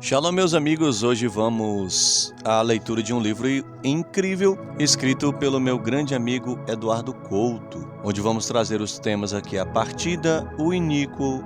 Shalom, meus amigos. Hoje vamos à leitura de um livro incrível escrito pelo meu grande amigo Eduardo Couto, onde vamos trazer os temas aqui: a partida, o iníquo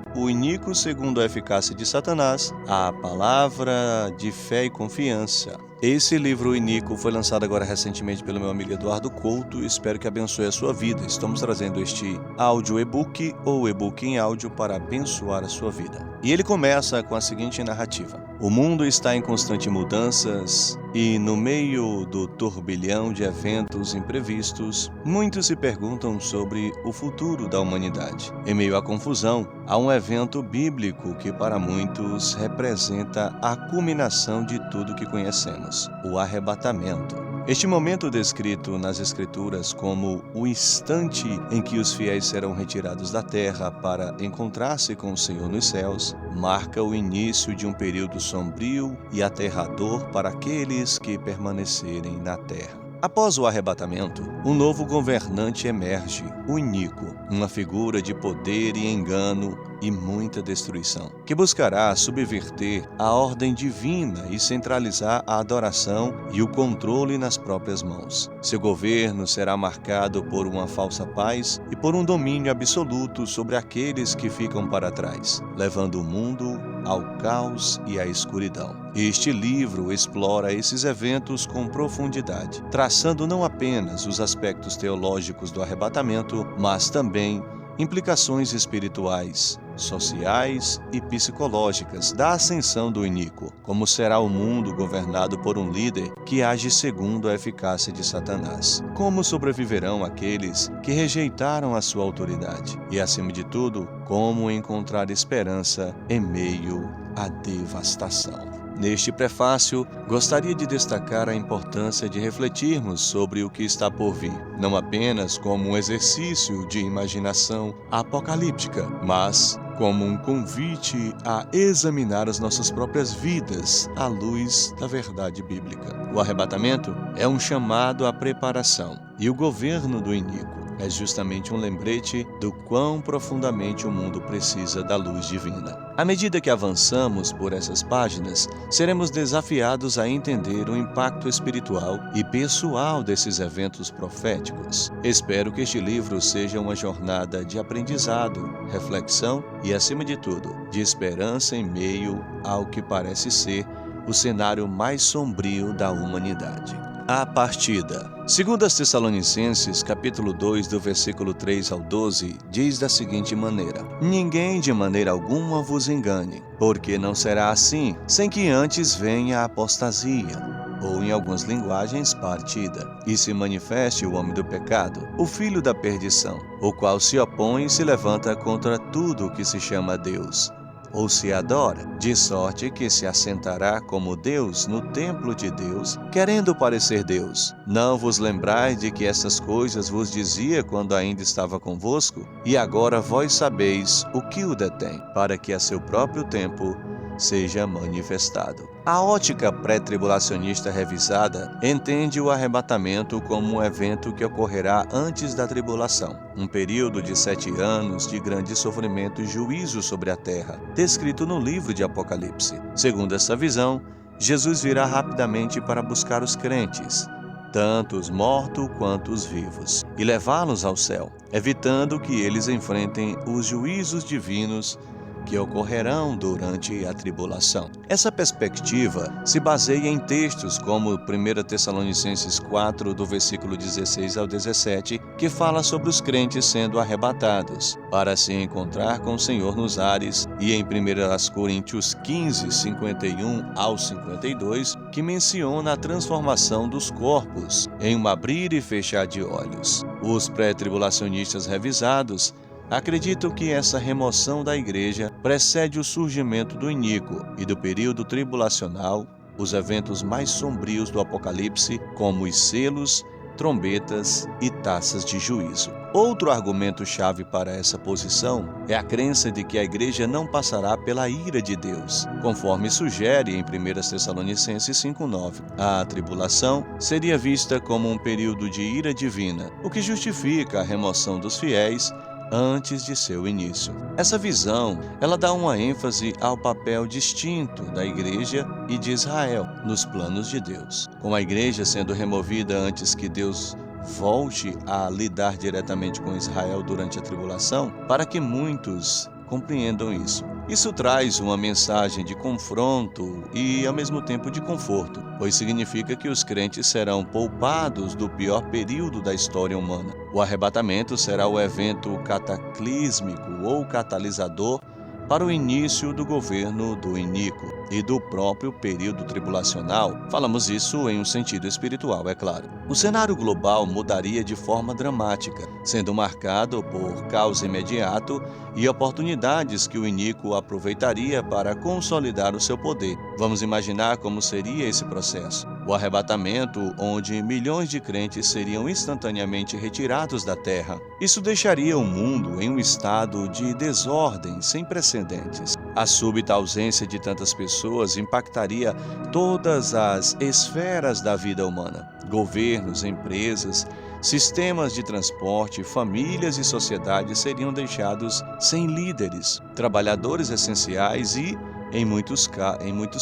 segundo a eficácia de Satanás, a palavra de fé e confiança. Esse livro, o Iníquo, foi lançado agora recentemente pelo meu amigo Eduardo Couto. Espero que abençoe a sua vida. Estamos trazendo este áudio e-book ou e-book em áudio para abençoar a sua vida. E ele começa com a seguinte narrativa: o mundo está em constante mudanças e, no meio do turbilhão de eventos imprevistos, muitos se perguntam sobre o futuro da humanidade. Em meio à confusão, há um evento bíblico que para muitos representa a culminação de tudo que conhecemos: o arrebatamento. Este momento descrito nas Escrituras como o instante em que os fiéis serão retirados da terra para encontrar-se com o Senhor nos céus, marca o início de um período sombrio e aterrador para aqueles que permanecerem na terra. Após o arrebatamento, um novo governante emerge, o iníquo, uma figura de poder e engano e muita destruição, que buscará subverter a ordem divina e centralizar a adoração e o controle nas próprias mãos. Seu governo será marcado por uma falsa paz e por um domínio absoluto sobre aqueles que ficam para trás, levando o mundo ao caos e à escuridão. Este livro explora esses eventos com profundidade, traçando não apenas os aspectos teológicos do arrebatamento, mas também implicações espirituais, sociais e psicológicas da ascensão do iníquo, como será o mundo governado por um líder que age segundo a eficácia de Satanás, como sobreviverão aqueles que rejeitaram a sua autoridade e, acima de tudo, como encontrar esperança em meio à devastação. Neste prefácio, gostaria de destacar a importância de refletirmos sobre o que está por vir, não apenas como um exercício de imaginação apocalíptica, mas como um convite a examinar as nossas próprias vidas à luz da verdade bíblica. O arrebatamento é um chamado à preparação, e o governo do iníquo é justamente um lembrete do quão profundamente o mundo precisa da luz divina. À medida que avançamos por essas páginas, seremos desafiados a entender o impacto espiritual e pessoal desses eventos proféticos. Espero que este livro seja uma jornada de aprendizado, reflexão e, acima de tudo, de esperança em meio ao que parece ser o cenário mais sombrio da humanidade. A partida. Segundo as Tessalonicenses, capítulo 2, do versículo 3 ao 12, diz da seguinte maneira: ninguém de maneira alguma vos engane, porque não será assim, sem que antes venha a apostasia, ou em algumas linguagens, partida, e se manifeste o homem do pecado, o filho da perdição, o qual se opõe e se levanta contra tudo o que se chama Deus, ou se adora, de sorte que se assentará como Deus no templo de Deus, querendo parecer Deus. Não vos lembrais de que essas coisas vos dizia quando ainda estava convosco? E agora vós sabeis o que o detém, para que a seu próprio tempo seja manifestado. A ótica pré-tribulacionista revisada entende o arrebatamento como um evento que ocorrerá antes da tribulação, um período de 7 anos de grande sofrimento e juízo sobre a terra, descrito no livro de Apocalipse. Segundo essa visão, Jesus virá rapidamente para buscar os crentes, tanto os mortos quanto os vivos, e levá-los ao céu, evitando que eles enfrentem os juízos divinos que ocorrerão durante a tribulação. Essa perspectiva se baseia em textos como 1 Tessalonicenses 4, do versículo 16 ao 17, que fala sobre os crentes sendo arrebatados, para se encontrar com o Senhor nos ares, e em 1 Coríntios 15, 51 ao 52, que menciona a transformação dos corpos em um abrir e fechar de olhos. Os pré-tribulacionistas revisados acreditam que essa remoção da igreja precede o surgimento do iníquo e do período tribulacional, os eventos mais sombrios do Apocalipse, como os selos, trombetas e taças de juízo. Outro argumento-chave para essa posição é a crença de que a igreja não passará pela ira de Deus, conforme sugere em 1 Tessalonicenses 5,9. A tribulação seria vista como um período de ira divina, o que justifica a remoção dos fiéis antes de seu início. Essa visão, ela dá uma ênfase ao papel distinto da Igreja e de Israel nos planos de Deus. Com a Igreja sendo removida antes que Deus volte a lidar diretamente com Israel durante a tribulação, para que muitos compreendam isso. Isso traz uma mensagem de confronto e, ao mesmo tempo, de conforto, pois significa que os crentes serão poupados do pior período da história humana. O arrebatamento será o evento cataclísmico ou catalisador para o início do governo do iníquo e do próprio período tribulacional. Falamos isso em um sentido espiritual, é claro. O cenário global mudaria de forma dramática, sendo marcado por caos imediato e oportunidades que o iníquo aproveitaria para consolidar o seu poder. Vamos imaginar como seria esse processo. O arrebatamento, onde milhões de crentes seriam instantaneamente retirados da terra. Isso deixaria o mundo em um estado de desordem sem precedentes. A súbita ausência de tantas pessoas impactaria todas as esferas da vida humana. Governos, empresas, sistemas de transporte, famílias e sociedades seriam deixados sem líderes, trabalhadores essenciais e, em muitos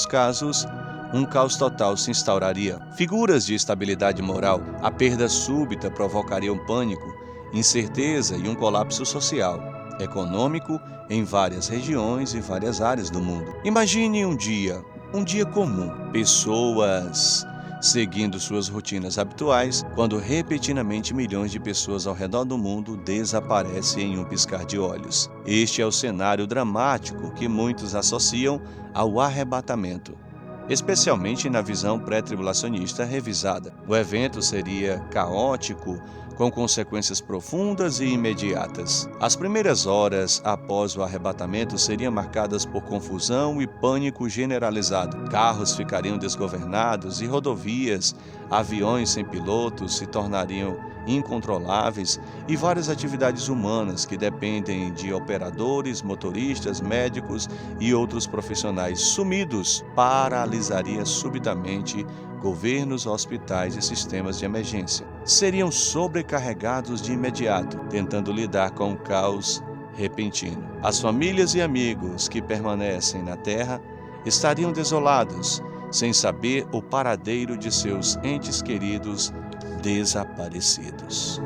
casos, um caos total se instauraria. Figuras de estabilidade moral, a perda súbita provocaria um pânico, incerteza e um colapso social, econômico em várias regiões e várias áreas do mundo. Imagine um dia comum, pessoas seguindo suas rotinas habituais, quando repentinamente milhões de pessoas ao redor do mundo desaparecem em um piscar de olhos. Este é o cenário dramático que muitos associam ao arrebatamento, especialmente na visão pré-tribulacionista revisada. O evento seria caótico, com consequências profundas e imediatas. As primeiras horas após o arrebatamento seriam marcadas por confusão e pânico generalizado. Carros ficariam desgovernados e rodovias, aviões sem pilotos se tornariam incontroláveis e várias atividades humanas que dependem de operadores, motoristas, médicos e outros profissionais sumidos paralisaria subitamente governos, hospitais e sistemas de emergência. Seriam sobrecarregados de imediato, tentando lidar com o caos repentino. As famílias e amigos que permanecem na terra estariam desolados, sem saber o paradeiro de seus entes queridos desaparecidos.